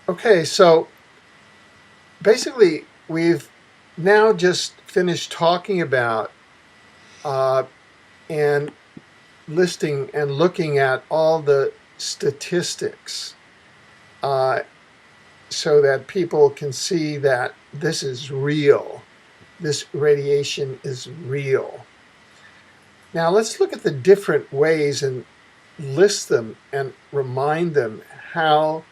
Okay, so basically, we've now just finished talking about uh, and listing and looking at all the statistics uh, so that people can see that this is real. This radiation is real. Now, let's look at the different ways and list them and remind them how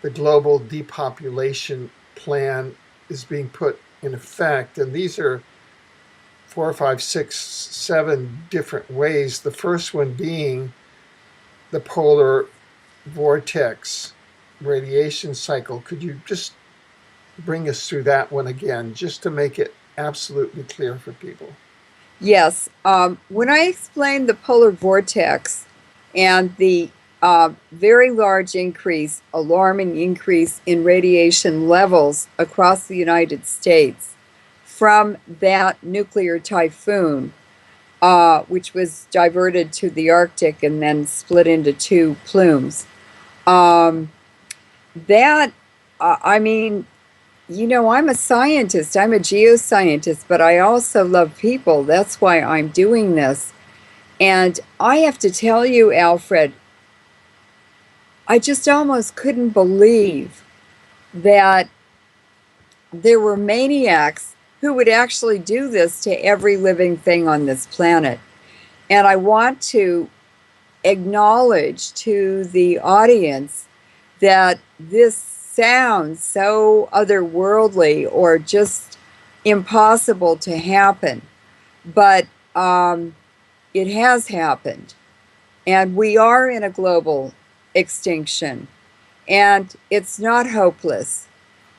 the global depopulation plan is being put in effect. And these are 4, 5, 6, 7 different ways. The first one being the polar vortex radiation cycle. Could you just bring us through that one again, just to make it absolutely clear for people? Yes, when I explained the polar vortex and the very large increase, alarming increase in radiation levels across the United States from that nuclear typhoon, which was diverted to the Arctic and then split into two plumes, um, that, I mean, I'm a scientist, I'm a geoscientist, but I also love people. That's why I'm doing this. And I have to tell you, Alfred, I just almost couldn't believe that there were maniacs who would actually do this to every living thing on this planet. And I want to acknowledge to the audience that this sounds so otherworldly or just impossible to happen, but it has happened. And we are in a global extinction, and it's not hopeless.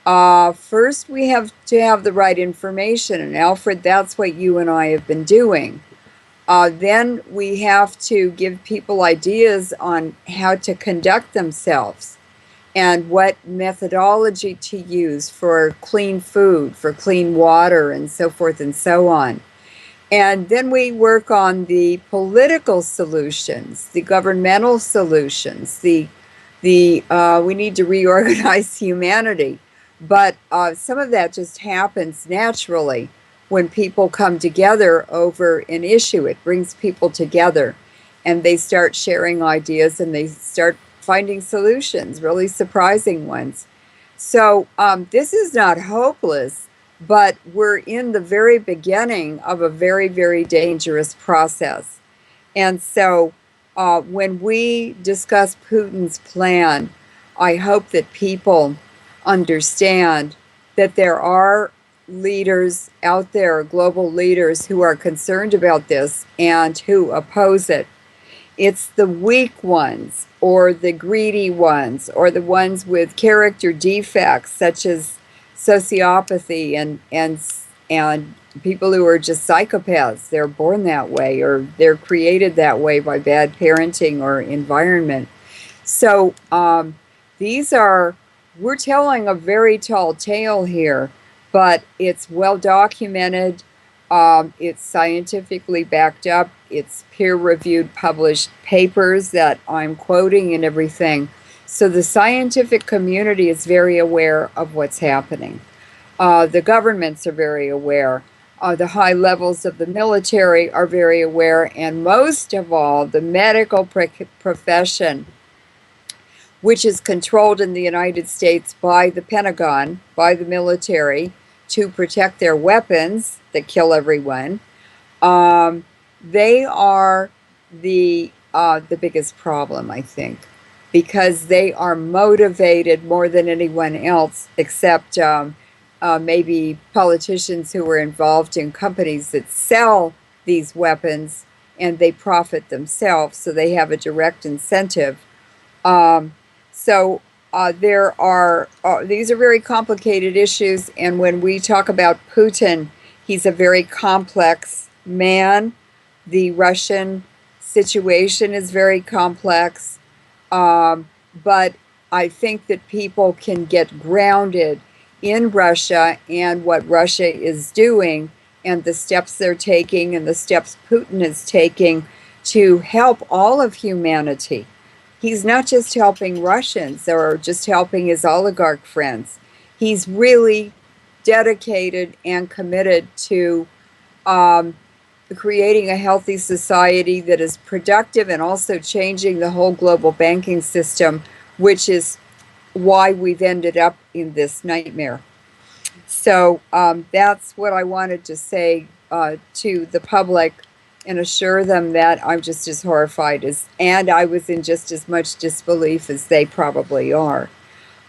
First, we have to have the right information, and Alfred, that's what you and I have been doing. Then we have to give people ideas on how to conduct themselves and what methodology to use for clean food, for clean water, and so forth and so on. And then we work on the political solutions, the governmental solutions, the we need to reorganize humanity. But some of that just happens naturally when people come together over an issue. It brings people together and they start sharing ideas and they start finding solutions, really surprising ones. So this is not hopeless, but we're in the very beginning of a very, very dangerous process. And so when we discuss Putin's plan, I hope that people understand that there are leaders out there, global leaders, who are concerned about this and who oppose it. It's the weak ones, or the greedy ones, or the ones with character defects such as sociopathy and people who are just psychopaths. They're born that way, or they're created that way by bad parenting or environment. So these are we're telling a very tall tale here, but it's well documented. It's scientifically backed up. It's peer-reviewed, published papers that I'm quoting and everything. So the scientific community is very aware of what's happening. The governments are very aware. The high levels of the military are very aware. And most of all, the medical profession, which is controlled in the United States by the Pentagon, by the military, to protect their weapons that kill everyone. They are the biggest problem, I think, because they are motivated more than anyone else, except maybe politicians who are involved in companies that sell these weapons, and they profit themselves, so they have a direct incentive. Um, so there are these are very complicated issues, and when we talk about Putin, he's a very complex man. The Russian situation is very complex, but I think that people can get grounded in Russia and what Russia is doing, and the steps they're taking, and the steps Putin is taking to help all of humanity. he's not just helping Russians or just helping his oligarch friends. He's really dedicated and committed to creating a healthy society that is productive and also changing the whole global banking system, which is why we've ended up in this nightmare. So that's what I wanted to say to the public and assure them that I'm just as horrified and I was in just as much disbelief as they probably are.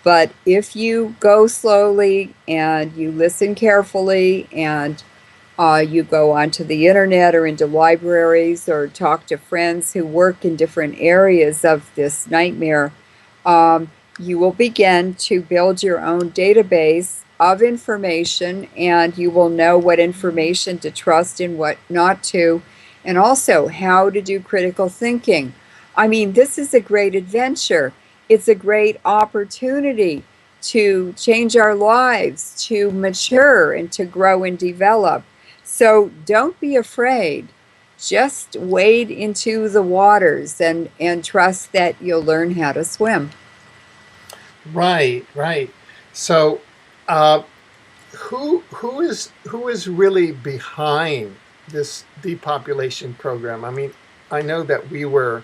But if you go slowly and you listen carefully and you go onto the internet or into libraries or talk to friends who work in different areas of this nightmare, you will begin to build your own database of information, and you will know what information to trust and what not to, and also how to do critical thinking. I mean, this is a great adventure. It's a great opportunity to change our lives, to mature and to grow and develop. So don't be afraid. Just wade into the waters and trust that you'll learn how to swim. Right, right. So, who is really behind this depopulation program? I mean, I know that we were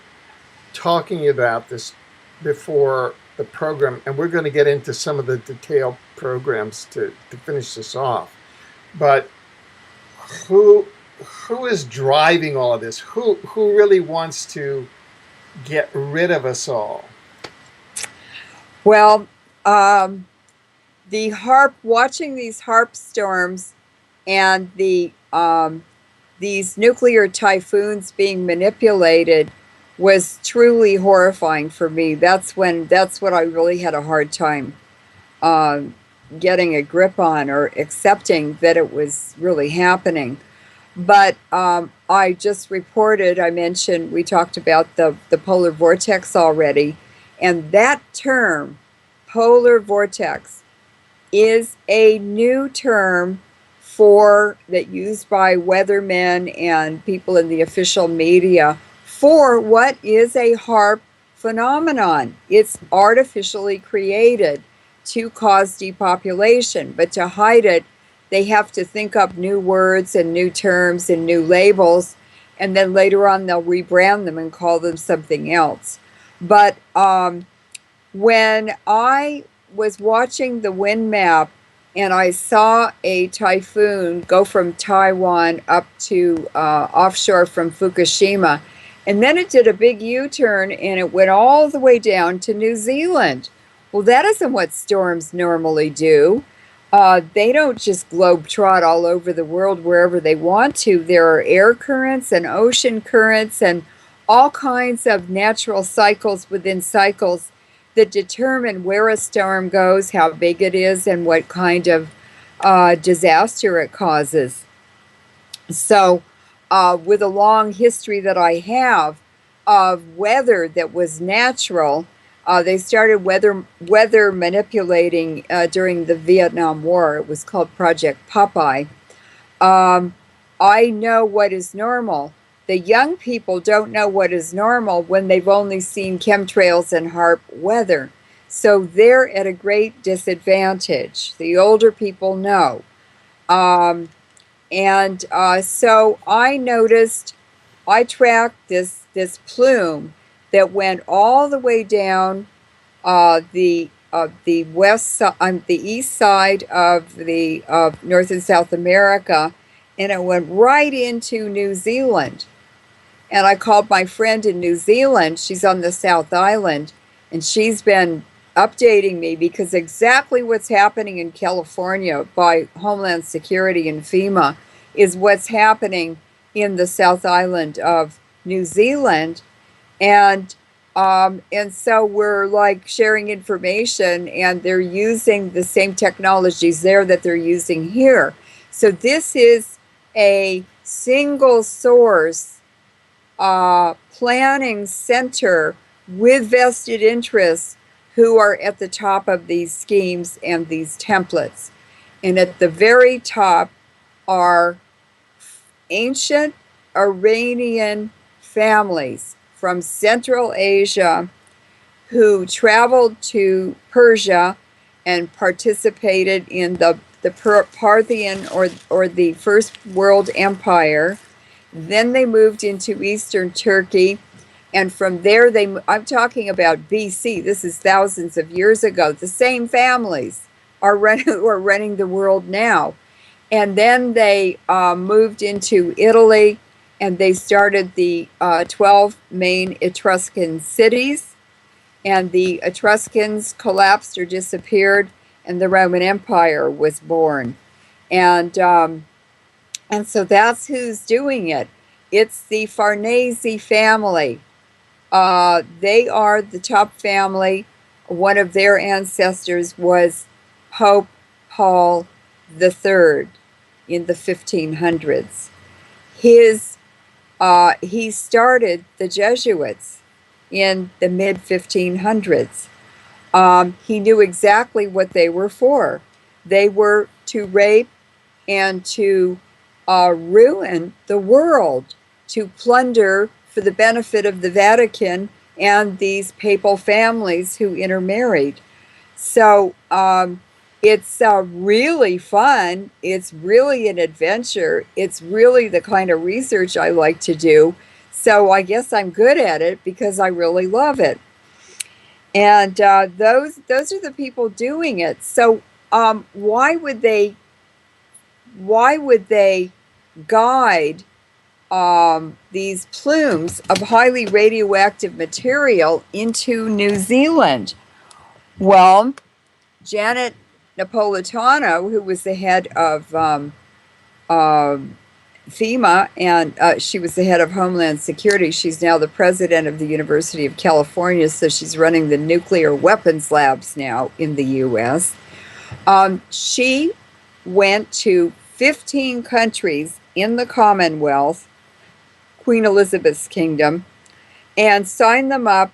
talking about this before the program, and we're going to get into some of the detailed programs to finish this off. But who who is driving all of this? Who really wants to get rid of us all? Well, watching these harp storms and these nuclear typhoons being manipulated was truly horrifying for me. That's what I really had a hard time um, getting a grip on or accepting that it was really happening. But I just reported, I mentioned, we talked about the polar vortex already, and that term, polar vortex, is a new term for that used by weathermen and people in the official media for what is a HARP phenomenon. It's artificially created to cause depopulation, but to hide it, they have to think up new words and new terms and new labels, and then later on they'll rebrand them and call them something else. But when I was watching the wind map and I saw a typhoon go from Taiwan up to offshore from Fukushima, and then it did a big U-turn and it went all the way down to New Zealand. Well, that isn't what storms normally do. They don't just globe-trot all over the world wherever they want to. There are air currents and ocean currents and all kinds of natural cycles within cycles that determine where a storm goes, how big it is, and what kind of disaster it causes. So, with a long history that I have of weather that was natural, they started weather manipulating during the Vietnam War. It was called Project Popeye. Um, I know what is normal. The young people don't know what is normal when they've only seen chemtrails and HARP weather. So they're at a great disadvantage. The older people know. Um, and so I noticed, I tracked this plume that went all the way down the the east side of the of North and South America, and it went right into New Zealand. And I called my friend in New Zealand. She's on the South Island, and she's been updating me because exactly what's happening in California by Homeland Security and FEMA is what's happening in the South Island of New Zealand. And so we're like sharing information, and they're using the same technologies there that they're using here. So this is a single source planning center with vested interests who are at the top of these schemes and these templates. And at the very top are ancient Iranian families from Central Asia who traveled to Persia and participated in the Parthian or the First World Empire. Then they moved into Eastern Turkey, and from there I'm talking about BC. This is thousands of years ago. The same families are running the world now. And then they moved into Italy, and they started the 12 main Etruscan cities. And the Etruscans collapsed or disappeared, and the Roman Empire was born. And so that's who's doing it. It's the Farnese family. They are the top family. One of their ancestors was Pope Paul III in the 1500s. He started the Jesuits in the mid 1500s. He knew exactly what they were for. They were to rape and to ruin the world, to plunder for the benefit of the Vatican and these papal families who intermarried. So it's really fun. It's really an adventure. It's really the kind of research I like to do. So I guess I'm good at it because I really love it. And those are the people doing it. So why would they guide these plumes of highly radioactive material into New Zealand? Well, Janet Napolitano, who was the head of FEMA, and she was the head of Homeland Security. She's now the president of the University of California, so she's running the nuclear weapons labs now in the U.S. She went to 15 countries in the Commonwealth, Queen Elizabeth's kingdom, and signed them up,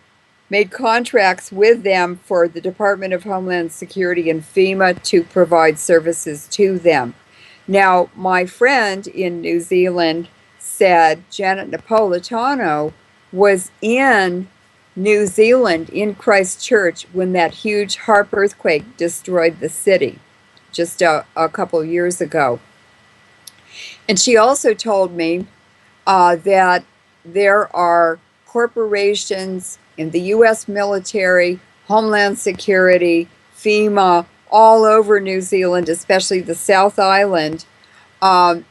made contracts with them for the Department of Homeland Security and FEMA to provide services to them. Now, my friend in New Zealand said Janet Napolitano was in New Zealand, in Christchurch, when that huge HAARP earthquake destroyed the city just a couple years ago. And she also told me that there are corporations in the U.S. military, Homeland Security, FEMA, all over New Zealand, especially the South Island, and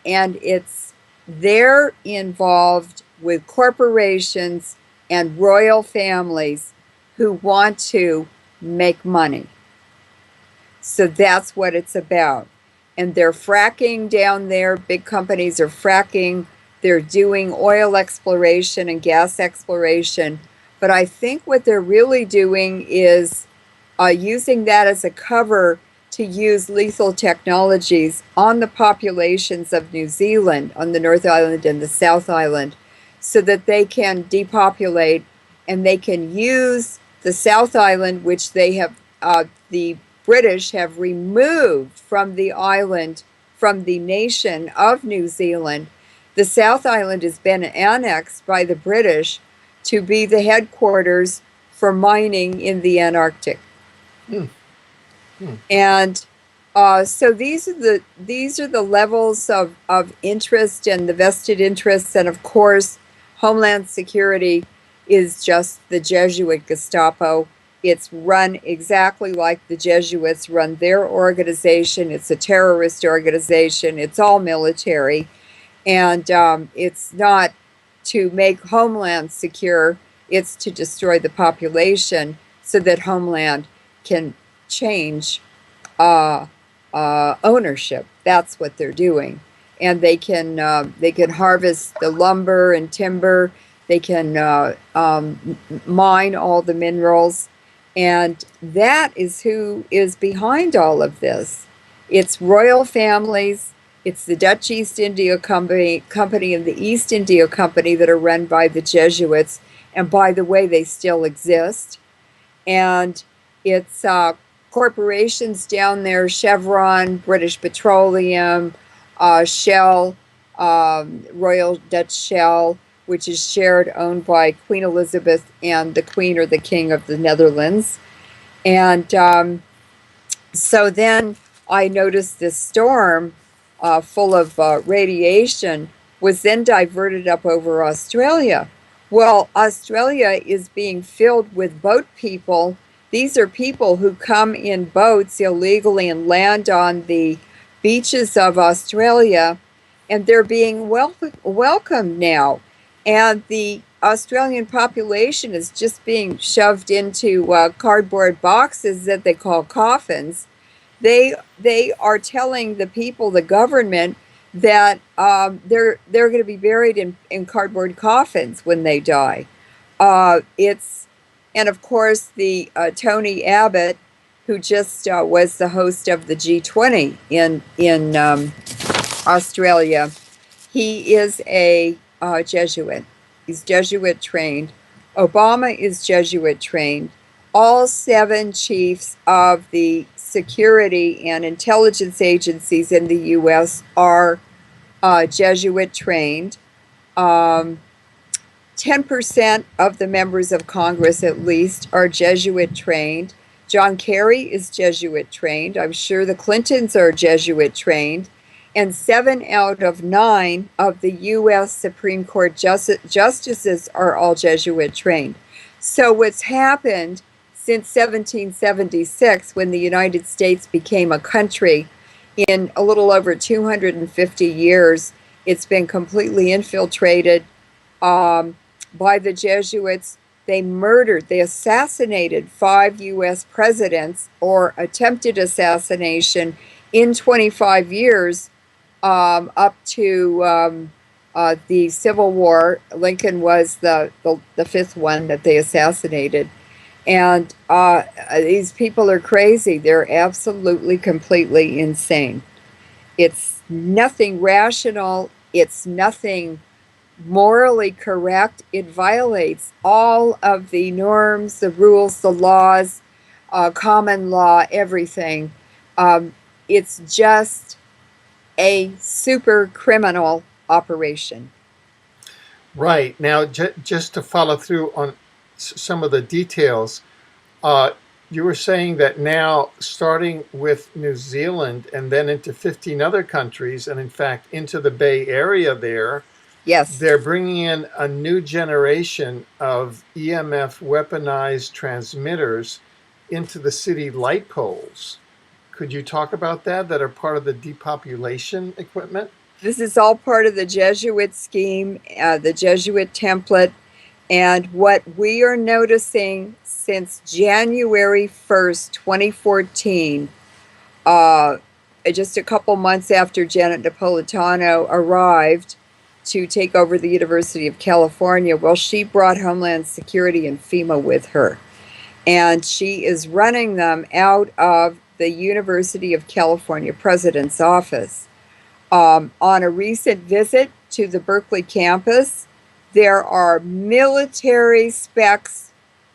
they're involved with corporations and royal families who want to make money. So that's what it's about. And they're fracking down there. Big companies are fracking. They're doing oil exploration and gas exploration. But I think what they're really doing is using that as a cover to use lethal technologies on the populations of New Zealand, on the North Island and the South Island, so that they can depopulate, and they can use the South Island, which they have, the British have removed from the island, from the nation of New Zealand. The South Island has been annexed by the British to be the headquarters for mining in the Antarctic. And so these are the levels of interest and the vested interests. And of course, Homeland Security is just the Jesuit Gestapo. It's run exactly like the Jesuits run their organization. It's a terrorist organization. It's all military. And it's not to make Homeland secure. It's to destroy the population so that Homeland can change ownership. That's what they're doing. And they can harvest the lumber and timber. They can mine all the minerals. And that is who is behind all of this. It's royal families. It's the Dutch East India Company and the East India Company that are run by the Jesuits. And by the way, they still exist. And it's corporations down there, Chevron, British Petroleum, Shell, Royal Dutch Shell, which is shared, owned by Queen Elizabeth and the Queen or the King of the Netherlands. And so then I noticed this storm full of radiation was then diverted up over Australia. Well, Australia is being filled with boat people. These are people who come in boats illegally and land on the beaches of Australia, and they're being welcomed now. And the Australian population is just being shoved into cardboard boxes that they call coffins. They are telling the people, the government, that they're going to be buried in cardboard coffins when they die. It's And of course the Tony Abbott, who just was the host of the G20 in Australia, he is a Jesuit. He's Jesuit trained. Obama is Jesuit trained. All 7 chiefs of the security and intelligence agencies in the U.S. are Jesuit trained. 10% of the members of Congress, at least, are Jesuit trained. John Kerry is Jesuit trained. I'm sure the Clintons are Jesuit trained. And 7 out of 9 of the U.S. Supreme Court justices are all Jesuit trained. So what's happened since 1776, when the United States became a country, in a little over 250 years, it's been completely infiltrated by the Jesuits. They assassinated 5 U.S. presidents, or attempted assassination, in 25 years, up to the Civil War. Lincoln was the 5th one that they assassinated. And these people are crazy. They're absolutely, completely insane. It's nothing rational. It's nothing morally correct. It violates all of the norms, the rules, the laws, common law, everything. It's just a super criminal operation. Right. Now, just to follow through on some of the details, you were saying that now, starting with New Zealand and then into 15 other countries, and in fact into the Bay Area there, Yes. they're bringing in a new generation of EMF weaponized transmitters into the city light poles. Could you talk about that are part of the depopulation equipment? This is all part of the Jesuit scheme, the Jesuit template. And what we are noticing since January 1st, 2014, just a couple months after Janet Napolitano arrived to take over the University of California, well, she brought Homeland Security and FEMA with her. And she is running them out of the University of California President's office. On a recent visit to the Berkeley campus, there are military specs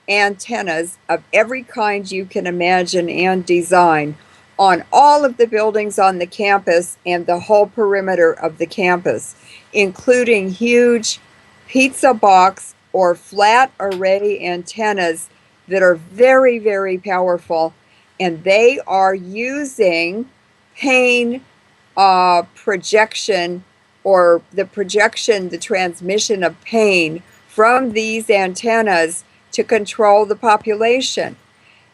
antennas of every kind you can imagine and design on all of the buildings on the campus and the whole perimeter of the campus, including huge pizza box or flat array antennas that are very, very powerful. And they are using pain projection, or the transmission of pain from these antennas to control the population.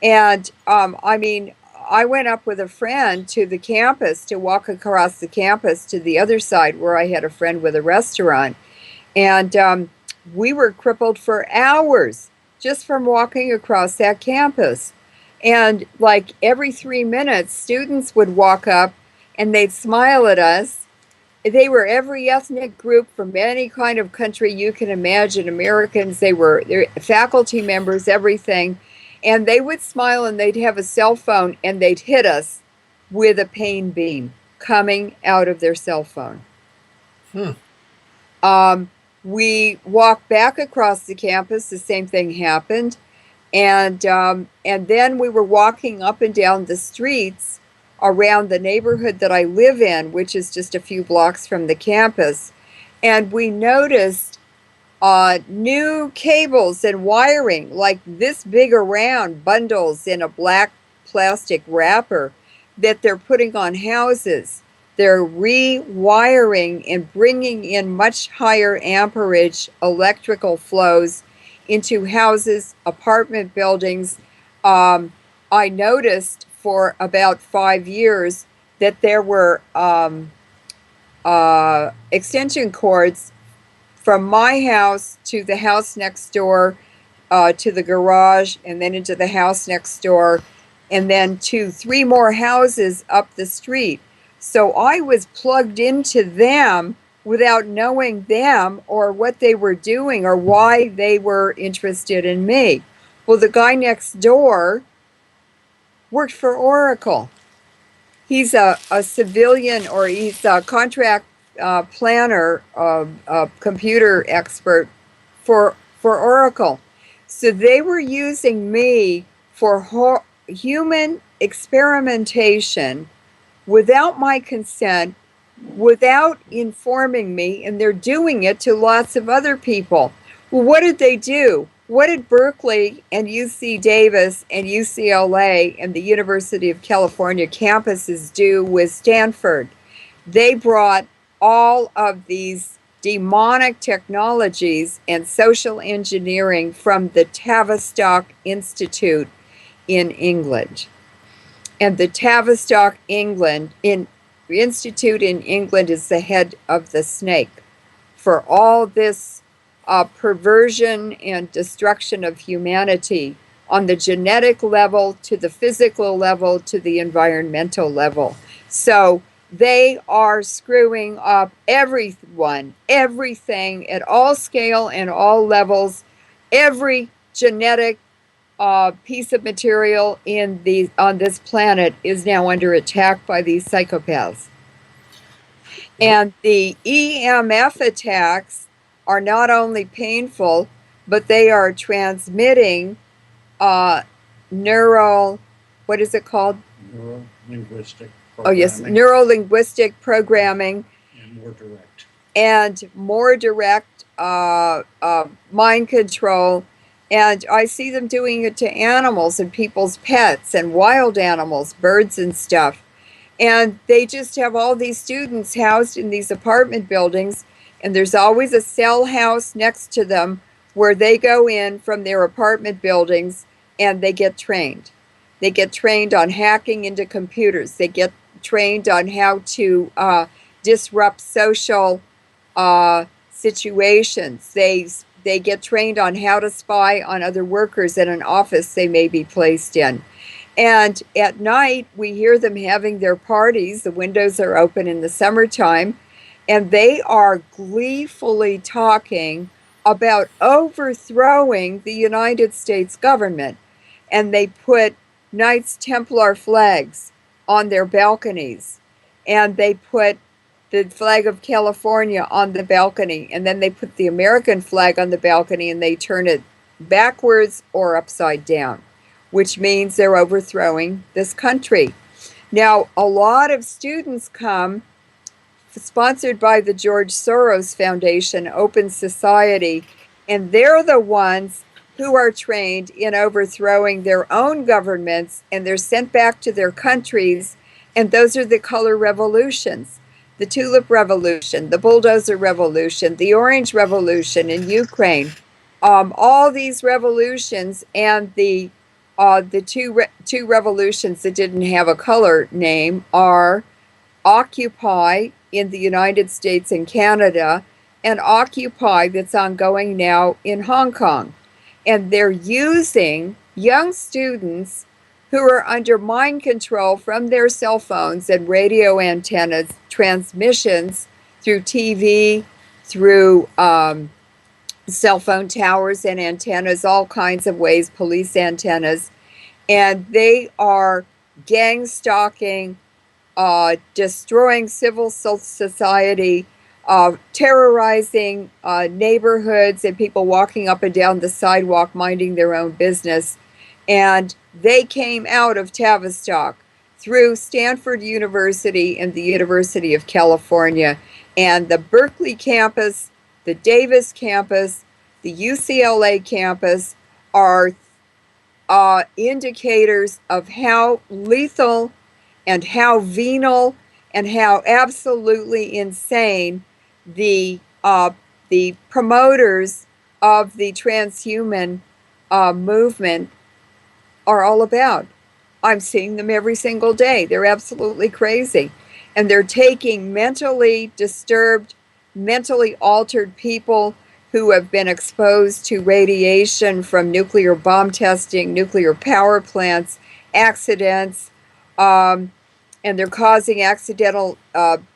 And I went up with a friend to the campus, to walk across the campus to the other side where I had a friend with a restaurant. And we were crippled for hours just from walking across that campus. And like every 3 minutes, students would walk up and they'd smile at us. They were every ethnic group from any kind of country you can imagine. Americans, they're faculty members, everything. And they would smile and they'd have a cell phone and they'd hit us with a pain beam coming out of their cell phone. We walked back across the campus, the same thing happened. And then we were walking up and down the streets around the neighborhood that I live in, which is just a few blocks from the campus. And we noticed new cables and wiring, like this big around bundles in a black plastic wrapper that they're putting on houses. They're rewiring and bringing in much higher amperage electrical flows into houses, apartment buildings. I noticed for about 5 years that there were extension cords from my house to the house next door, to the garage, and then into the house next door, and then to 3 more houses up the street. So I was plugged into them without knowing them or what they were doing or why they were interested in me. Well, the guy next door worked for Oracle. He's a civilian, or he's a contract planner, a computer expert for Oracle. So they were using me for human experimentation without my consent, without informing me, and they're doing it to lots of other people. Well, what did they do? What did Berkeley and UC Davis and UCLA and the University of California campuses do with Stanford? They brought all of these demonic technologies and social engineering from the Tavistock Institute in England. And the Tavistock Institute in England is the head of the snake for all this perversion and destruction of humanity on the genetic level, to the physical level, to the environmental level. So they are screwing up everyone, everything at all scale and all levels. Every genetic piece of material on this planet is now under attack by these psychopaths. And the EMF attacks are not only painful, but they are transmitting neural, what is it called? Neuro-linguistic programming. Oh, yes, neuro-linguistic programming. And more direct mind control. And I see them doing it to animals and people's pets and wild animals, birds and stuff. And they just have all these students housed in these apartment buildings, and there's always a cell house next to them where they go in from their apartment buildings and they get trained. They get trained on hacking into computers. They get trained on how to disrupt social situations. They get trained on how to spy on other workers in an office they may be placed in. And at night, we hear them having their parties. The windows are open in the summertime, and they are gleefully talking about overthrowing the United States government. And they put Knights Templar flags on their balconies, and they put the flag of California on the balcony, and then they put the American flag on the balcony, and they turn it backwards or upside down, which means they're overthrowing this country. Now, a lot of students come, sponsored by the George Soros Foundation, Open Society, and they're the ones who are trained in overthrowing their own governments, and they're sent back to their countries, and those are the color revolutions. The Tulip Revolution, the Bulldozer Revolution, the Orange Revolution in Ukraine. All these revolutions, and the two revolutions that didn't have a color name are Occupy in the United States and Canada, and Occupy that's ongoing now in Hong Kong. And they're using young students who are under mind control from their cell phones and radio antennas, transmissions through TV, through cell phone towers and antennas, all kinds of ways, police antennas. And they are gang stalking, destroying civil society, terrorizing neighborhoods and people walking up and down the sidewalk minding their own business. And they came out of Tavistock through Stanford University and the University of California, and the Berkeley campus, the Davis campus, the UCLA campus are indicators of how lethal and how venal and how absolutely insane the promoters of the transhuman movement are all about. I'm seeing them every single day. They're absolutely crazy. And they're taking mentally disturbed, mentally altered people who have been exposed to radiation from nuclear bomb testing, nuclear power plants, accidents, and they're causing accidental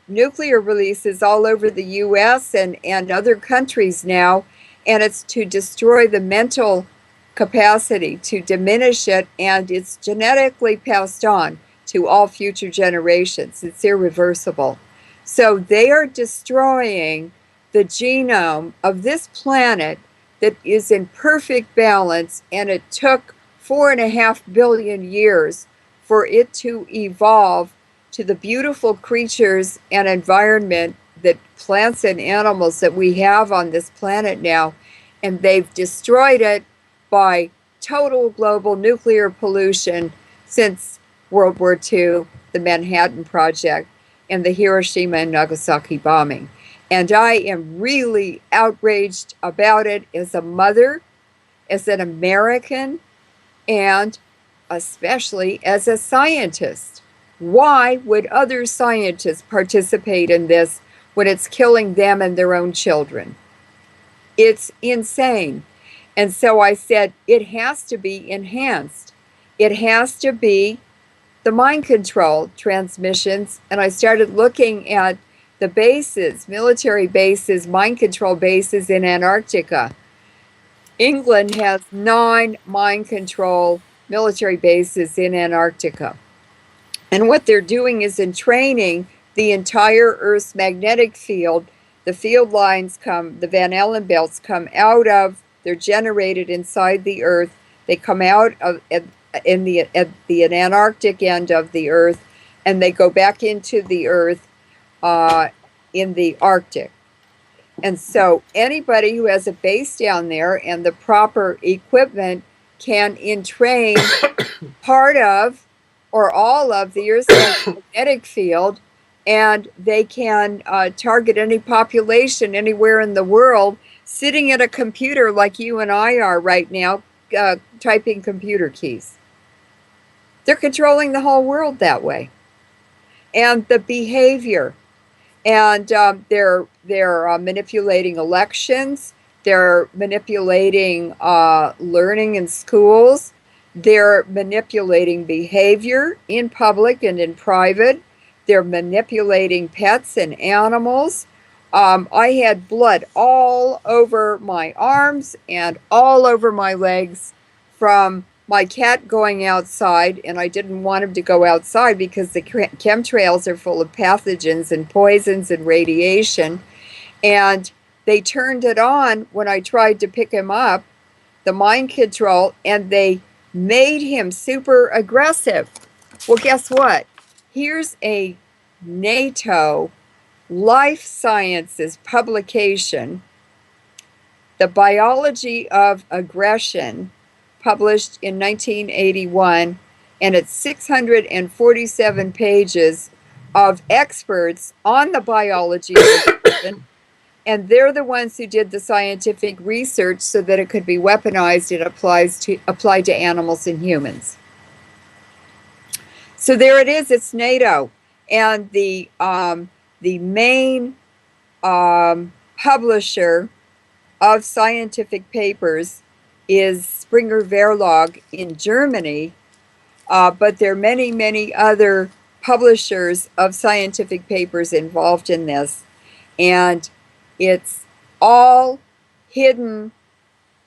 nuclear releases all over the US and other countries now. And it's to destroy the mental capacity, to diminish it, and it's genetically passed on to all future generations. It's irreversible. So they are destroying the genome of this planet that is in perfect balance, and it took 4.5 billion years for it to evolve to the beautiful creatures and environment that plants and animals that we have on this planet now. And they've destroyed it by total global nuclear pollution since World War II, the Manhattan Project, and the Hiroshima and Nagasaki bombing. And I am really outraged about it as a mother, as an American, and especially as a scientist. Why would other scientists participate in this when it's killing them and their own children? It's insane. And so I said, it has to be enhanced. It has to be the mind control transmissions. And I started looking at the bases, military bases, mind control bases in Antarctica. England has 9 mind control military bases in Antarctica. And what they're doing is in training the entire Earth's magnetic field. The field lines come, the Van Allen belts come out of, they're generated inside the Earth. They come out of at the Antarctic end of the Earth, and they go back into the Earth in the Arctic. And so anybody who has a base down there and the proper equipment can entrain part of or all of the Earth's magnetic field, and they can target any population anywhere in the world sitting at a computer like you and I are right now, typing computer keys. They're controlling the whole world that way. And the behavior. And they're manipulating elections. They're manipulating learning in schools. They're manipulating behavior in public and in private. They're manipulating pets and animals. I had blood all over my arms and all over my legs from my cat going outside, and I didn't want him to go outside because the chemtrails are full of pathogens and poisons and radiation. And they turned it on when I tried to pick him up, the mind control, and they made him super aggressive. Well, guess what? Here's a NATO Life Sciences publication, The Biology of Aggression, published in 1981, and it's 647 pages of experts on the biology of aggression, and they're the ones who did the scientific research so that it could be weaponized and applied to animals and humans. So there it is. It's NATO, and the main publisher of scientific papers is Springer Verlag in Germany, but there are many, many other publishers of scientific papers involved in this, and it's all hidden.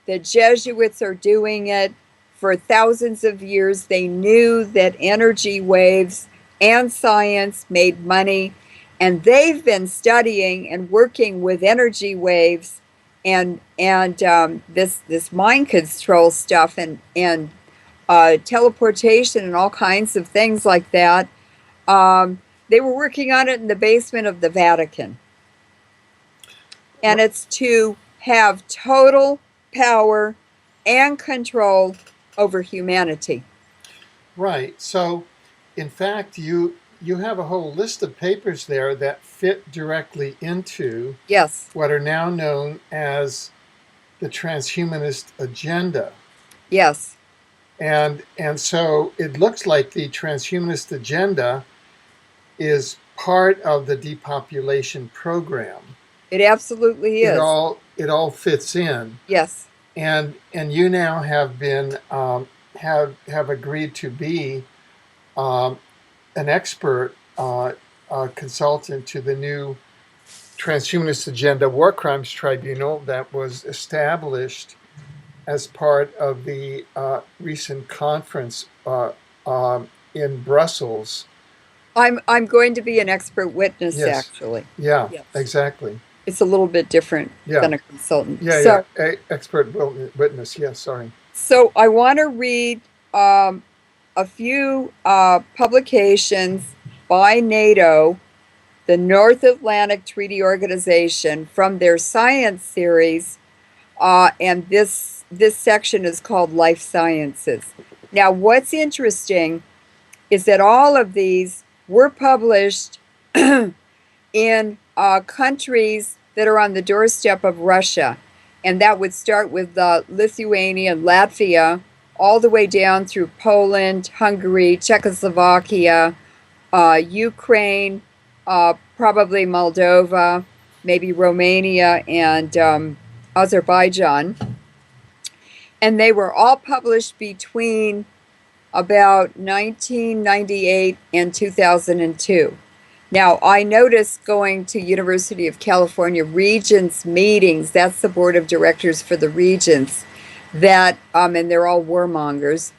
The Jesuits are doing it for thousands of years. They knew that energy waves and science made money, and they've been studying and working with energy waves and this mind control stuff and teleportation and all kinds of things like that. They were working on it in the basement of the Vatican. And it's to have total power and control over humanity. Right. So, in fact, you have a whole list of papers there that fit directly into Yes, what are now known as the transhumanist agenda. yes, And so it looks like the transhumanist agenda is part of the depopulation program. it absolutely It is. all fits in, Yes, and you now have been have agreed to be um, an expert consultant to the new transhumanist agenda war crimes tribunal that was established as part of the recent conference in Brussels. I'm going to be an expert witness, Yes. actually. Yeah, Yes. exactly. It's a little bit different Yeah. than a consultant. Yeah. Expert witness. Yeah, sorry. So I want to read a few publications by NATO, the North Atlantic Treaty Organization, from their science series, and this section is called Life Sciences. Now, what's interesting is that all of these were published in countries that are on the doorstep of Russia. And that would start with Lithuania and Latvia, all the way down through Poland, Hungary, Czechoslovakia, Ukraine, probably Moldova, maybe Romania, and Azerbaijan. And they were all published between about 1998 and 2002. Now, I noticed going to University of California Regents meetings, that's the board of directors for the Regents, that, and they're all warmongers,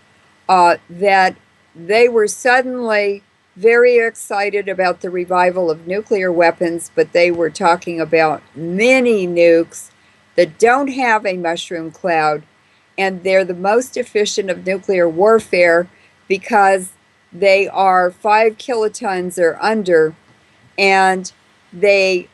that they were suddenly very excited about the revival of nuclear weapons, but they were talking about mini nukes that don't have a mushroom cloud, and they're the most efficient of nuclear warfare because they are 5 kilotons or under, and they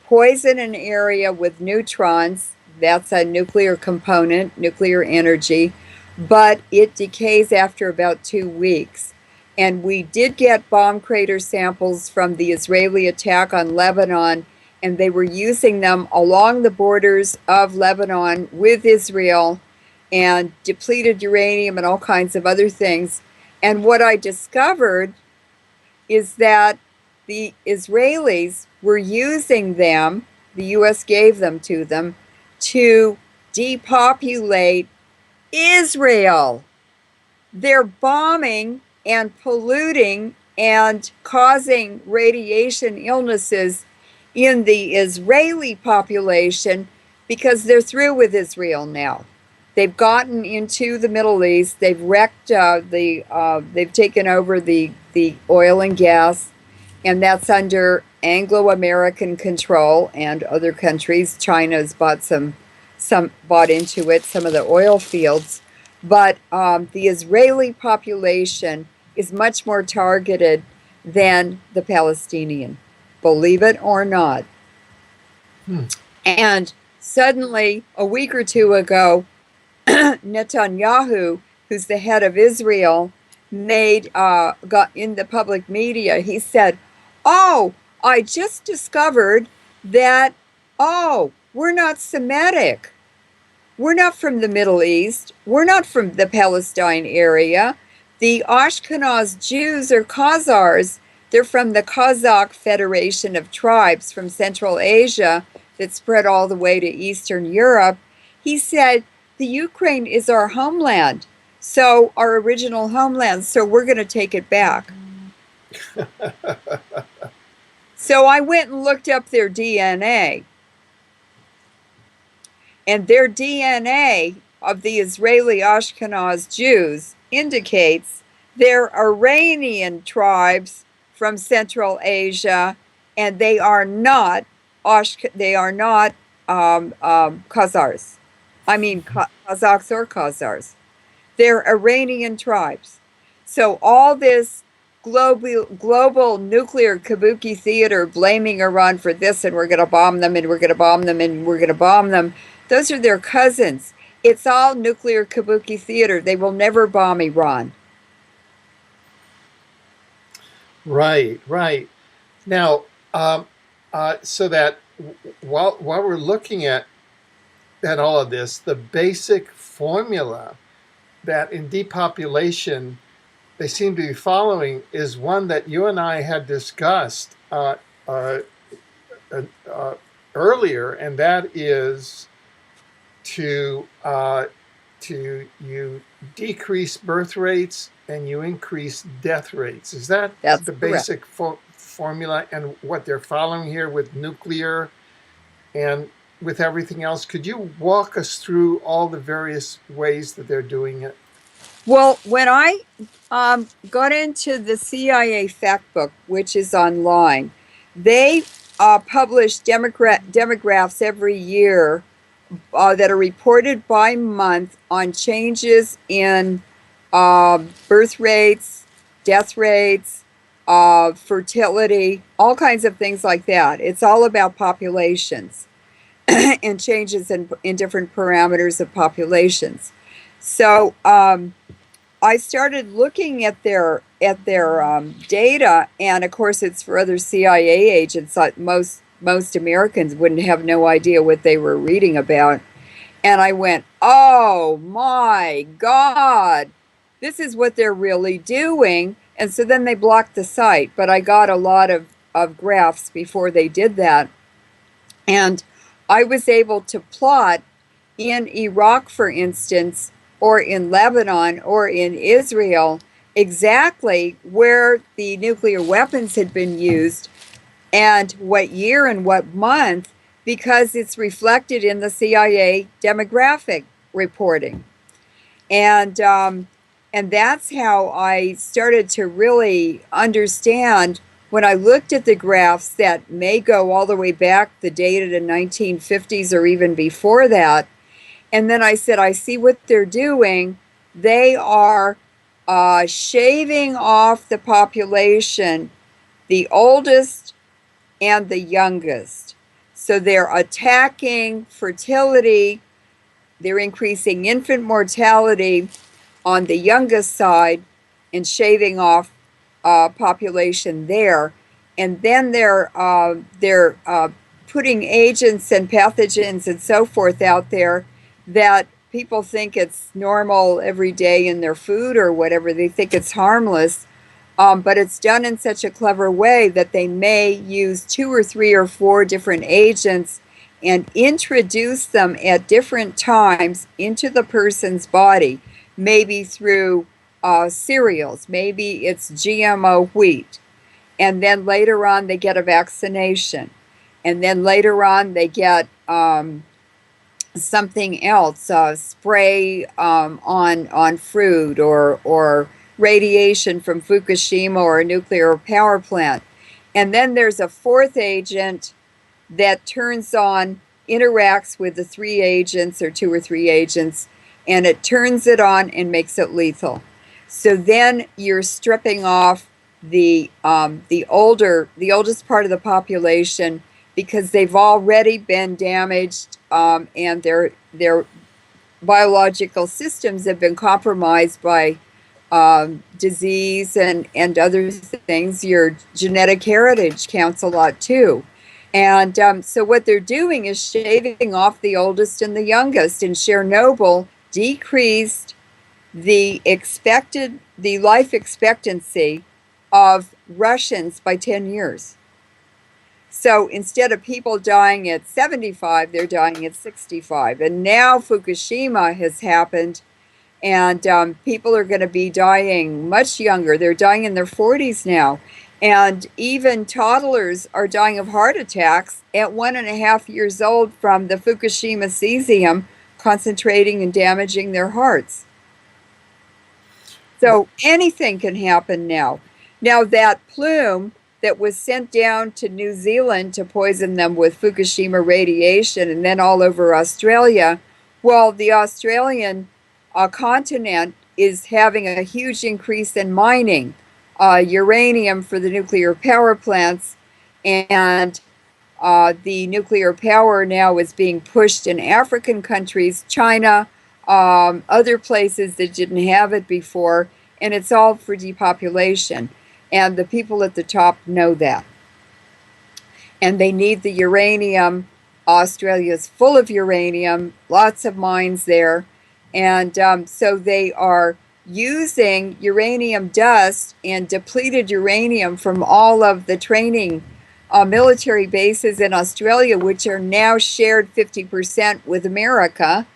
poison an area with neutrons. That's a nuclear component, nuclear energy, but it decays after about 2 weeks. And we did get bomb crater samples from the Israeli attack on Lebanon, and they were using them along the borders of Lebanon with Israel, and depleted uranium and all kinds of other things. And what I discovered is that the Israelis were using them, the US gave them to them, to depopulate Israel. They're bombing and polluting and causing radiation illnesses in the Israeli population because they're through with Israel now. They've gotten into the Middle East. They've wrecked they've taken over the oil and gas, and that's under Anglo-American control and other countries. China's bought bought into it, some of the oil fields. But the Israeli population is much more targeted than the Palestinian, believe it or not. Hmm. And suddenly, a week or two ago, Netanyahu, who's the head of Israel, got in the public media. He said, "Oh, I just discovered that, oh, we're not Semitic. We're not from the Middle East. We're not from the Palestine area. The Ashkenaz Jews are Khazars. They're from the Kazakh Federation of Tribes from Central Asia that spread all the way to Eastern Europe." He said, "The Ukraine is our homeland, so our original homeland, so we're going to take it back." So I went and looked up their DNA. And their DNA of the Israeli Ashkenaz Jews indicates they're Iranian tribes from Central Asia, and they are not Khazars. I mean Kazakhs or Khazars. They're Iranian tribes. So all this global nuclear kabuki theater blaming Iran for this, and we're going to bomb them, and we're going to bomb them, and we're going to bomb them. Those are their cousins. It's all nuclear kabuki theater. They will never bomb Iran. Right, right. Now, so that while we're looking at all of this, the basic formula that in depopulation they seem to be following is one that you and I had discussed uh, earlier, and that is to you decrease birth rates and you increase death rates. Is that That's the correct. basic formula and what they're following here with nuclear and with everything else? Could you walk us through all the various ways that they're doing it? Well, when I got into the CIA fact book, which is online, they publish demographs every year that are reported by month on changes in birth rates, death rates, fertility, all kinds of things like that. It's all about populations and changes in different parameters of populations. So I started looking at their data, and of course, it's for other CIA agents. Like most Americans wouldn't have no idea what they were reading about. And I went, oh my God, this is what they're really doing. And so then they blocked the site, but I got a lot of graphs before they did that. And I was able to plot in Iraq, for instance, or in Lebanon or in Israel, exactly where the nuclear weapons had been used and what year and what month, because it's reflected in the CIA demographic reporting. And that's how I started to really understand when I looked at the graphs that may go all the way back, the data to 1950s or even before that. And then I said, I see what they're doing. They are shaving off the population, the oldest and the youngest. So they're attacking fertility, they're increasing infant mortality on the youngest side and shaving off population there. And then they're putting agents and pathogens and so forth out there that people think it's normal every day in their food or whatever. They think it's harmless. But it's done in such a clever way that they may use 2 or 3 or 4 different agents and introduce them at different times into the person's body, maybe through cereals, maybe it's GMO wheat. And then later on, they get a vaccination. And then later on, they get something else, spray on fruit or radiation from Fukushima or a nuclear power plant. And then there's a 4th agent that interacts with the 3 agents or 2 or 3 agents, and it turns it on and makes it lethal. So then you're stripping off the oldest part of the population because they've already been damaged, and their biological systems have been compromised by disease and other things. Your genetic heritage counts a lot too. And so what they're doing is shaving off the oldest and the youngest. And Chernobyl decreased the life expectancy of Russians by 10 years. So instead of people dying at 75, they're dying at 65. And now Fukushima has happened, and people are going to be dying much younger. They're dying in their 40s now. And even toddlers are dying of heart attacks at 1.5 years old from the Fukushima cesium concentrating and damaging their hearts. So anything can happen now. Now that plume that was sent down to New Zealand to poison them with Fukushima radiation and then all over Australia, well, the Australian continent is having a huge increase in mining uranium for the nuclear power plants, and The nuclear power now is being pushed in African countries, China, other places that didn't have it before, and it's all for depopulation. And the people at the top know that. And they need the uranium. Australia's full of uranium, lots of mines there. And so they are using uranium dust and depleted uranium from all of the training military bases in Australia, which are now shared 50% with America.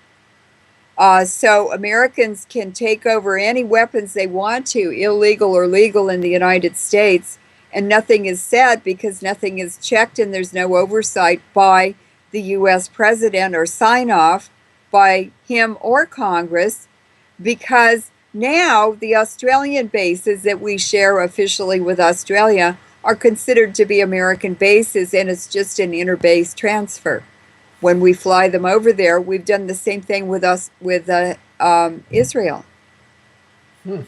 So Americans can take over any weapons they want to, illegal or legal, in the United States, and nothing is said because nothing is checked and there's no oversight by the U.S. president or sign off by him or Congress, because now the Australian bases that we share officially with Australia are considered to be American bases, and it's just an interbase transfer. When we fly them over there, we've done the same thing with Israel. Hmm.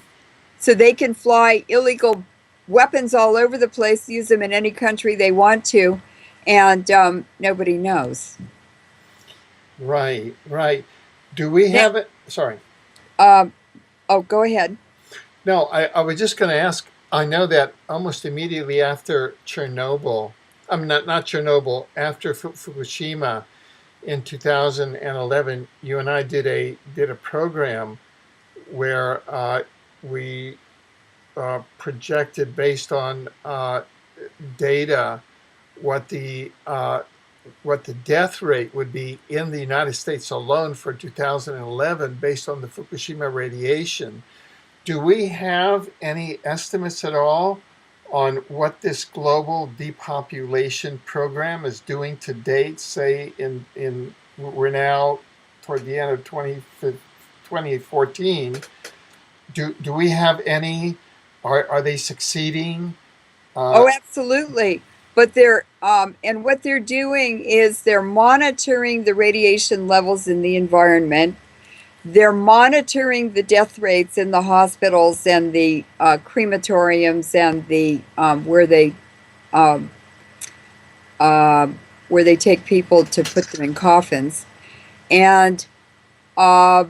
So they can fly illegal weapons all over the place, use them in any country they want to, and nobody knows. Right, right. Do we have it? Sorry. Oh, go ahead. No, I was just going to ask. I know that almost immediately after Chernobyl, I'm not Chernobyl, after Fukushima in 2011, you and I did a program where we projected based on data what the death rate would be in the United States alone for 2011 based on the Fukushima radiation. Do we have any estimates at all on what this global depopulation program is doing to date? Say in we're now toward the end of 2014. Do we have any? Are they succeeding? Oh, absolutely. But they're and what they're doing is they're monitoring the radiation levels in the environment. They're monitoring the death rates in the hospitals and the crematoriums and the um, where they take people to put them in coffins. And uh,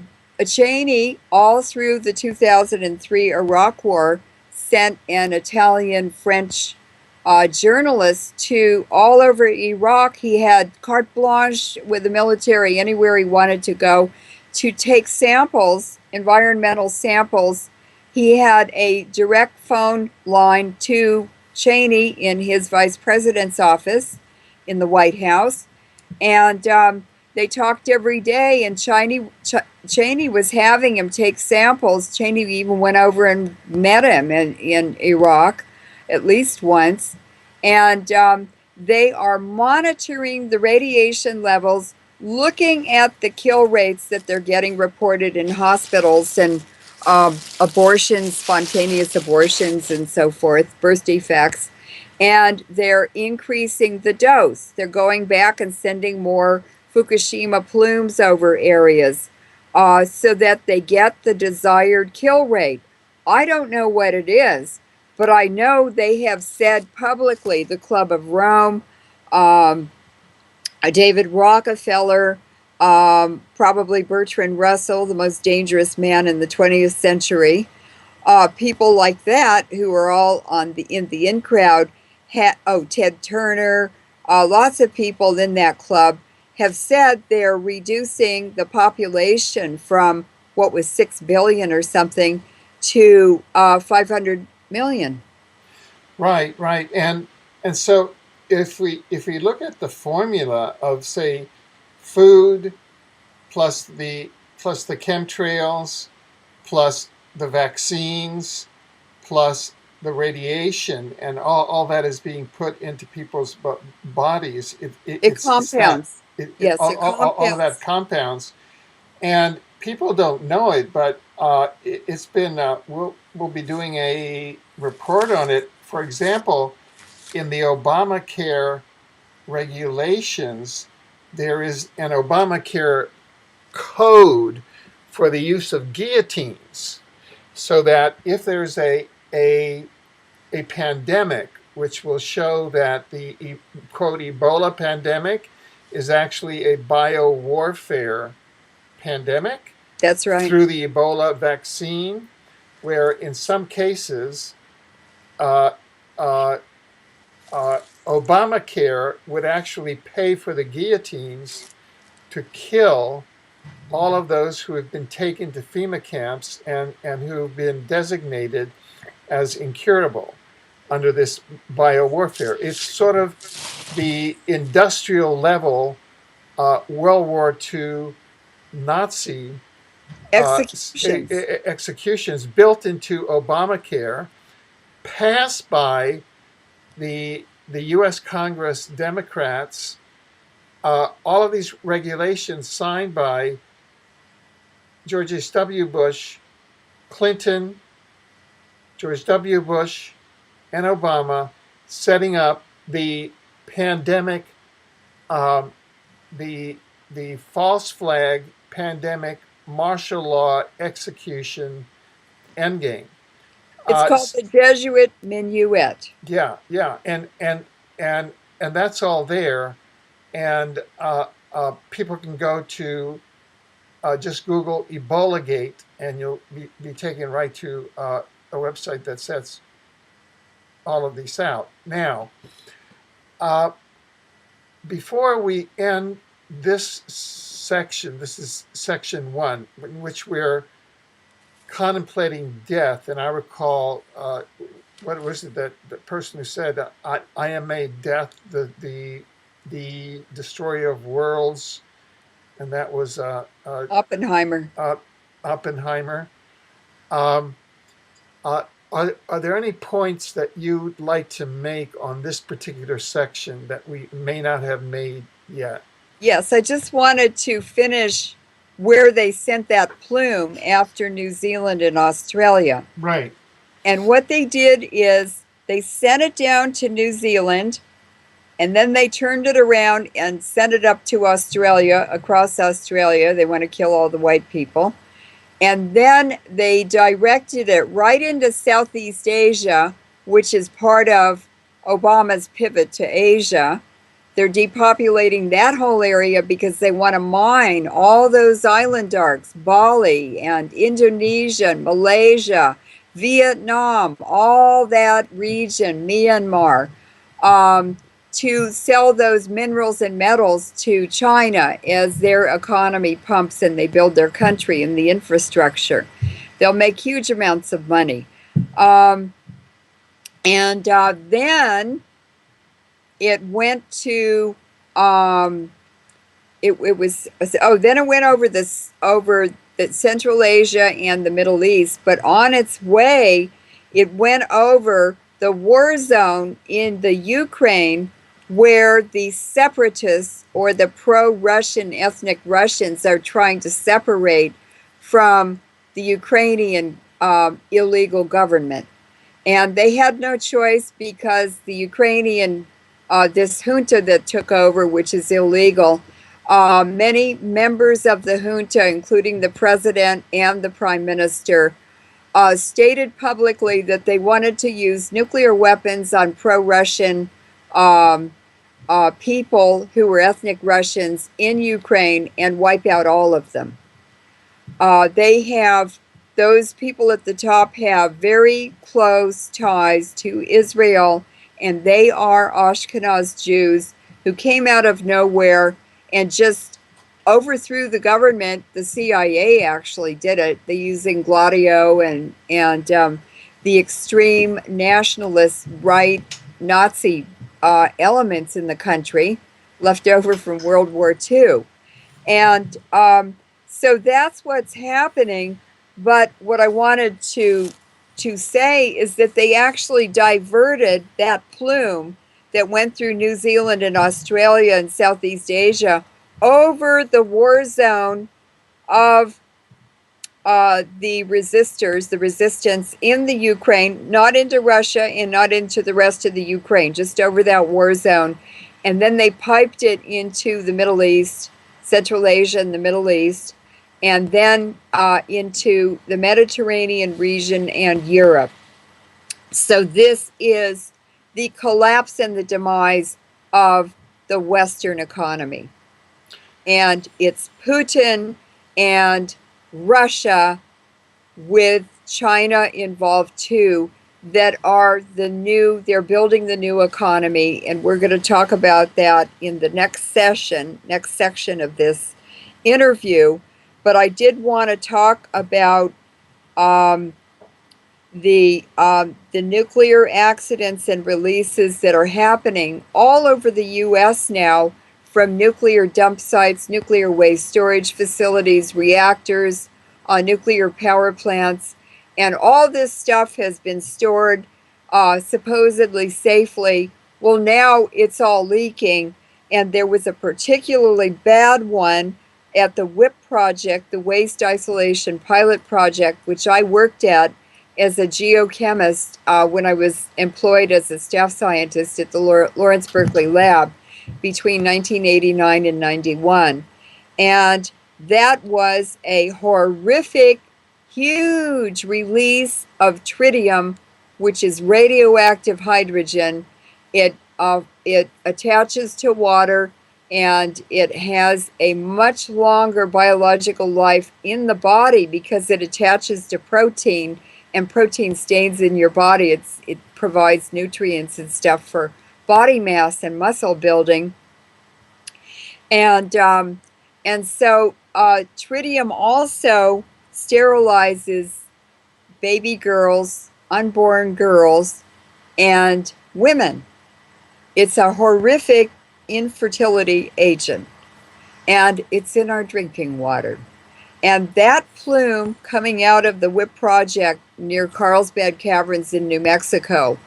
Cheney, all through the 2003 Iraq War, sent an Italian French journalist to all over Iraq. He had carte blanche with the military anywhere he wanted to go to take samples, environmental samples. He had a direct phone line to Cheney in his vice president's office in the White House. And they talked every day, and Cheney was having him take samples. Cheney even went over and met him in Iraq at least once. And they are monitoring the radiation levels, looking at the kill rates that they're getting reported in hospitals and abortions, spontaneous abortions, and so forth, birth defects. And they're increasing the dose. They're going back and sending more Fukushima plumes over areas so that they get the desired kill rate. I don't know what it is, but I know they have said publicly, the Club of Rome, David Rockefeller, probably Bertrand Russell, the most dangerous man in the 20th century, people like that who are all in the in crowd. Ted Turner, lots of people in that club have said they're reducing the population from what was 6 billion or something to 500 million. Right, right. And so if we look at the formula of, say, food plus the chemtrails plus the vaccines plus the radiation and all that is being put into people's bodies, It compounds. Yes, it all of that compounds. compounds, and people don't know it, but it's been we'll be doing a report on it. For example, in the Obamacare regulations, there is an Obamacare code for the use of guillotines, so that if there's a pandemic which will show that the, quote, Ebola pandemic is actually a biowarfare pandemic. That's right. Through the Ebola vaccine, where in some cases, Obamacare would actually pay for the guillotines to kill all of those who have been taken to FEMA camps and who've been designated as incurable under this biowarfare. It's sort of the industrial level World War II Nazi executions built into Obamacare, passed by the U.S. Congress Democrats. All of these regulations signed by George H.W. Bush, Clinton, George W. Bush, and Obama, setting up the pandemic, the false flag pandemic martial law execution endgame. It's called the Jesuit minuet. Yeah, and that's all there, and people can go to just Google Ebola Gate, and you'll be taken right to a website that sets all of these out. Now, before we end this section, this is section 1, in which we're contemplating death, and I recall what was it that the person who said, "I am made death, the destroyer of worlds," and that was Oppenheimer. Oppenheimer. Are there any points that you'd like to make on this particular section that we may not have made yet? Yes, I just wanted to finish where they sent that plume after New Zealand and Australia. Right. And what they did is they sent it down to New Zealand, and then they turned it around and sent it up to Australia, across Australia. They want to kill all the white people. And then they directed it right into Southeast Asia, which is part of Obama's pivot to Asia. They're depopulating that whole area because they want to mine all those island arcs, Bali and Indonesia, and Malaysia, Vietnam, all that region, Myanmar, to sell those minerals and metals to China as their economy pumps and they build their country and the infrastructure. They'll make huge amounts of money. Then it went to then it went over the Central Asia and the Middle East, but on its way it went over the war zone in the Ukraine, where the separatists or the pro-Russian ethnic Russians are trying to separate from the Ukrainian illegal government. And they had no choice because the Ukrainian this junta that took over, which is illegal, many members of the junta, including the president and the prime minister, stated publicly that they wanted to use nuclear weapons on pro-Russian people who were ethnic Russians in Ukraine and wipe out all of them. Those people at the top have very close ties to Israel, and they are Ashkenaz Jews who came out of nowhere and just overthrew the government. The CIA actually did it. They're using Gladio and the extreme nationalist right Nazi elements in the country left over from World War II. And so that's what's happening. But what I wanted to say is that they actually diverted that plume that went through New Zealand and Australia and Southeast Asia over the war zone of the resistance in the Ukraine, not into Russia and not into the rest of the Ukraine, just over that war zone. And then they piped it into the Middle East, Central Asia and the Middle East, and then into the Mediterranean region and Europe. So this is the collapse and the demise of the Western economy. And it's Putin and Russia, with China involved too, that are they're building the new economy. And we're going to talk about that in the next section of this interview. But I did want to talk about the nuclear accidents and releases that are happening all over the U.S. now, from nuclear dump sites, nuclear waste storage facilities, reactors, nuclear power plants, and all this stuff has been stored supposedly safely. Well, now it's all leaking, and there was a particularly bad one at the WIP project, the Waste Isolation Pilot Project, which I worked at as a geochemist when I was employed as a staff scientist at the Lawrence Berkeley Lab between 1989 and 91. And that was a horrific, huge release of tritium, which is radioactive hydrogen. It attaches to water, and it has a much longer biological life in the body because it attaches to protein, and protein stays in your body. It provides nutrients and stuff for body mass and muscle building. And so tritium also sterilizes baby girls, unborn girls, and women. It's a horrific infertility agent, and it's in our drinking water. And that plume coming out of the WIP project near Carlsbad Caverns in New Mexico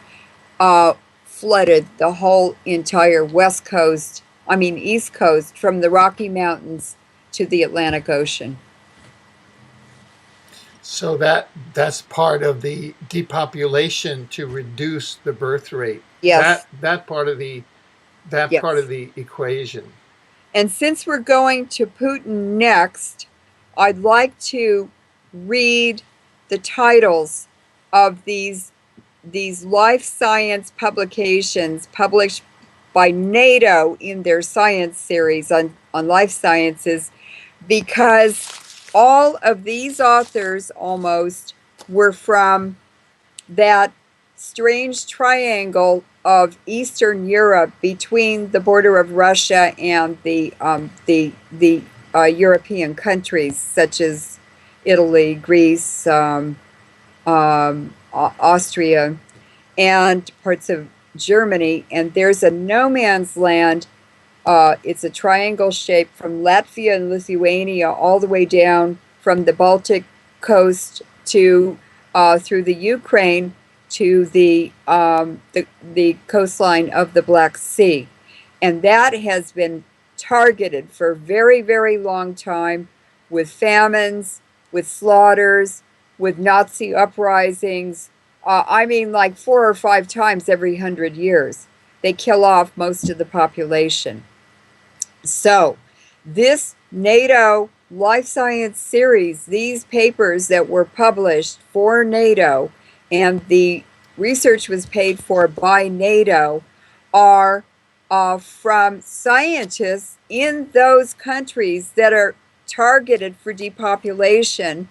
flooded the whole entire East Coast, from the Rocky Mountains to the Atlantic Ocean. So that's part of the depopulation to reduce the birth rate. Yes. That part of the Yes. part of the equation. And since we're going to Putin next, I'd like to read the titles of these life science publications published by NATO in their science series on life sciences, because all of these authors almost were from that strange triangle of Eastern Europe between the border of Russia and the European countries such as Italy, Greece, Austria, and parts of Germany. And there's a no man's land. It's a triangle shape from Latvia and Lithuania all the way down from the Baltic coast to through the Ukraine to the coastline of the Black Sea. And that has been targeted for a very, very long time, with famines, with slaughters, with Nazi uprisings. Like 4 or 5 times every 100 years. They kill off most of the population. So this NATO Life Science series, these papers that were published for NATO, and the research was paid for by NATO, are from scientists in those countries that are targeted for depopulation,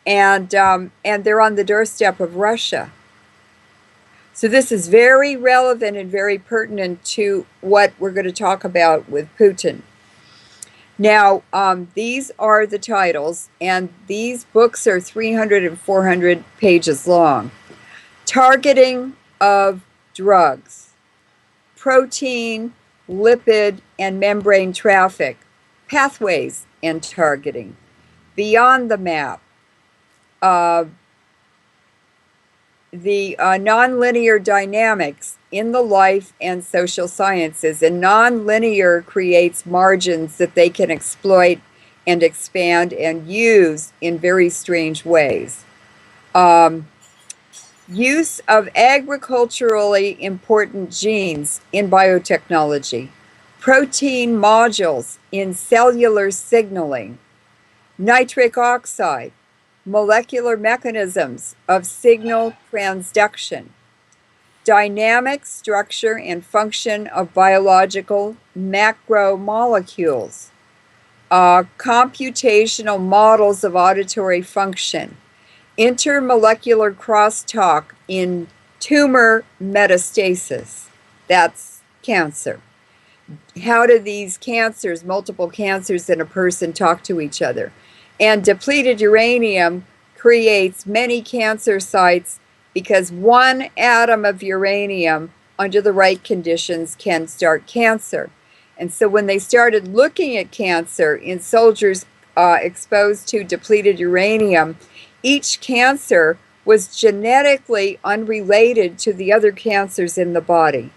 and they're on the doorstep of Russia. So this is very relevant and very pertinent to what we're going to talk about with Putin. Now, these are the titles, and these books are 300 and 400 pages long. Targeting of drugs, protein, lipid, and membrane traffic, pathways and targeting, beyond the map, the nonlinear dynamics in the life and social sciences. And nonlinear creates margins that they can exploit and expand and use in very strange ways. Use of agriculturally important genes in biotechnology, protein modules in cellular signaling, nitric oxide, molecular mechanisms of signal transduction, dynamic structure and function of biological macromolecules, computational models of auditory function, intermolecular crosstalk in tumor metastasis. That's cancer. How do these cancers, multiple cancers in a person, talk to each other? And depleted uranium creates many cancer sites because one atom of uranium under the right conditions can start cancer. And so when they started looking at cancer in soldiers exposed to depleted uranium, each cancer was genetically unrelated to the other cancers in the body.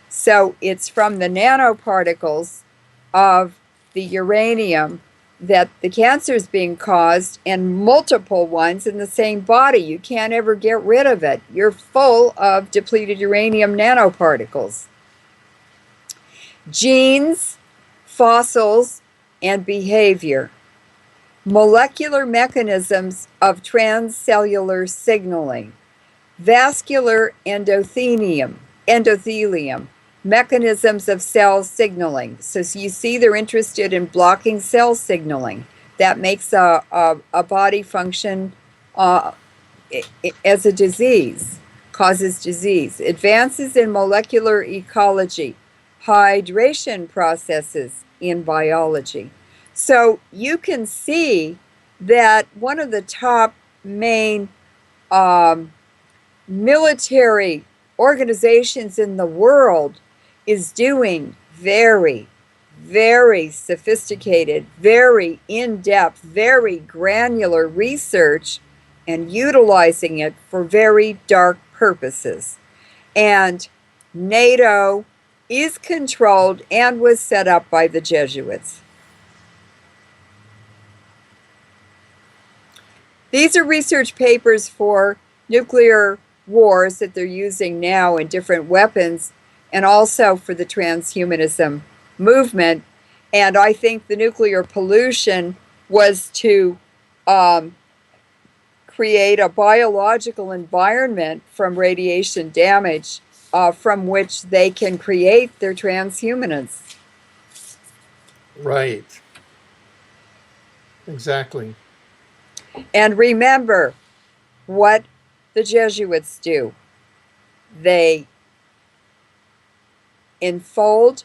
So it's from the nanoparticles of the uranium that the cancer is being caused, and multiple ones in the same body. You can't ever get rid of it. You're full of depleted uranium nanoparticles. Genes, fossils, and behavior. Molecular mechanisms of transcellular signaling. Vascular endothelium, mechanisms of cell signaling. So you see they're interested in blocking cell signaling. That makes a body function as a disease, causes disease. Advances in molecular ecology, hydration processes in biology. So you can see that one of the top main military organizations in the world is doing very, very sophisticated, very in-depth, very granular research and utilizing it for very dark purposes. And NATO is controlled and was set up by the Jesuits. These are research papers for nuclear wars that they're using now in different weapons, and also for the transhumanism movement. And I think the nuclear pollution was to create a biological environment from radiation damage from which they can create their transhumanists. Right. Exactly. And remember what the Jesuits do. They enfold,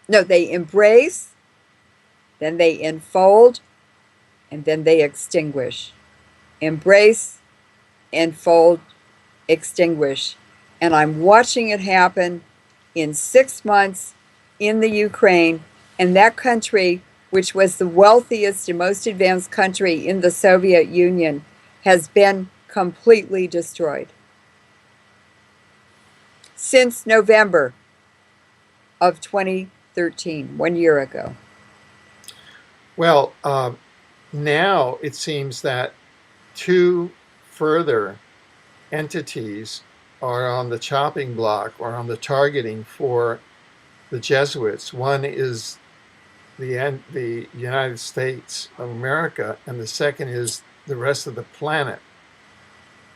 no, they embrace, then they enfold, and then they extinguish. Embrace, enfold, extinguish. And I'm watching it happen in 6 months in the Ukraine, and that country, which was the wealthiest and most advanced country in the Soviet Union, has been completely destroyed. Since November of 2013, 1 year ago. Well, now it seems that two further entities are on the chopping block or on the targeting for the Jesuits. One is the United States of America, and the second is the rest of the planet.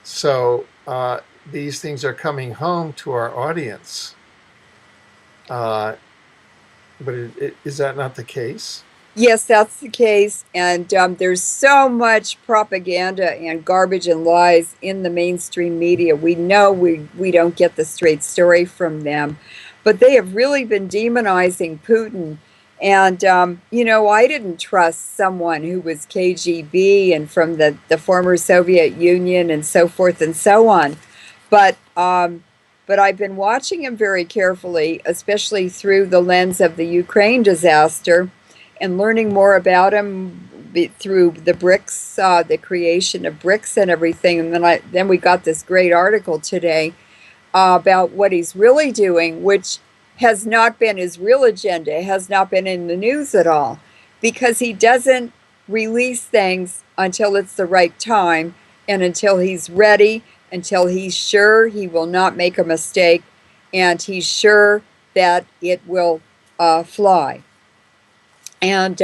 So these things are coming home to our audience. But is that not the case? Yes, that's the case. And there's so much propaganda and garbage and lies in the mainstream media. We know we don't get the straight story from them. But they have really been demonizing Putin. And, I didn't trust someone who was KGB and from the former Soviet Union and so forth and so on. But I've been watching him very carefully, especially through the lens of the Ukraine disaster, and learning more about him through the BRICS, the creation of BRICS and everything. And then we got this great article today about what he's really doing, which has not been his real agenda, has not been in the news at all, because he doesn't release things until it's the right time and until he's ready, until he's sure he will not make a mistake, and he's sure that it will fly. And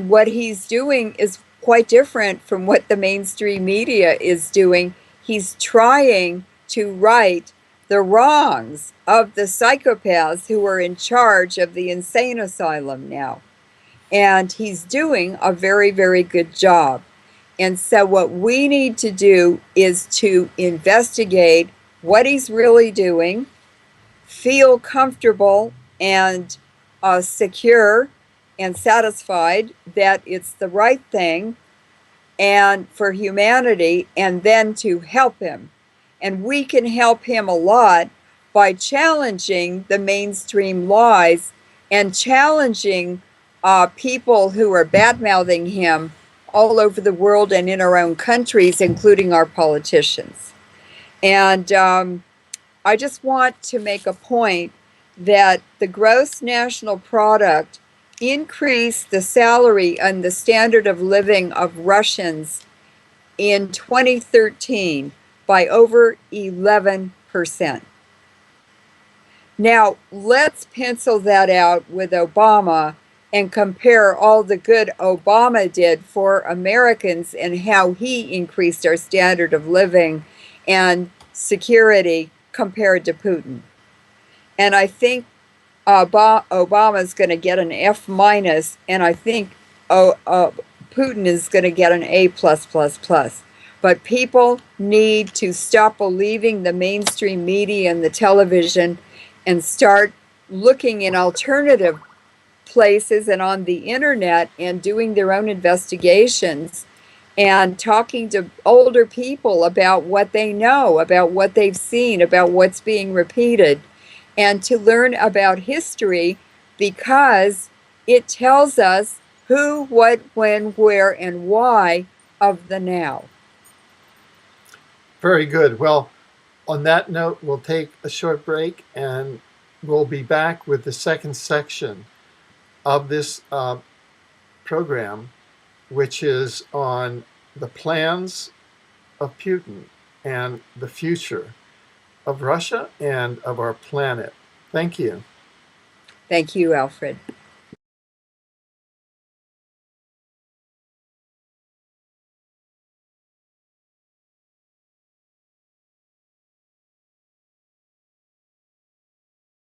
what he's doing is quite different from what the mainstream media is doing. he's trying to right the wrongs of the psychopaths who are in charge of the insane asylum now. And he's doing a very, very good job. And so what we need to do is to investigate what he's really doing, feel comfortable and secure and satisfied that it's the right thing and for humanity, and then to help him. And we can help him a lot by challenging the mainstream lies and challenging people who are bad-mouthing him all over the world and in our own countries, including our politicians. And I just want to make a point that the gross national product increased the salary and the standard of living of Russians in 2013 by over 11%. Now, let's pencil that out with Obama and compare all the good Obama did for Americans and how he increased our standard of living and security compared to Putin. And I think Obama's going to get an F minus, and I think Putin is going to get an A plus plus plus. But people need to stop believing the mainstream media and the television and start looking in alternative places and on the internet and doing their own investigations and talking to older people about what they know, about what they've seen, about what's being repeated, and to learn about history, because it tells us who, what, when, where, and why of the now. Very good. Well, on that note, we'll take a short break and we'll be back with the second section of this program, which is on the plans of Putin and the future of Russia and of our planet. Thank you. Thank you, Alfred.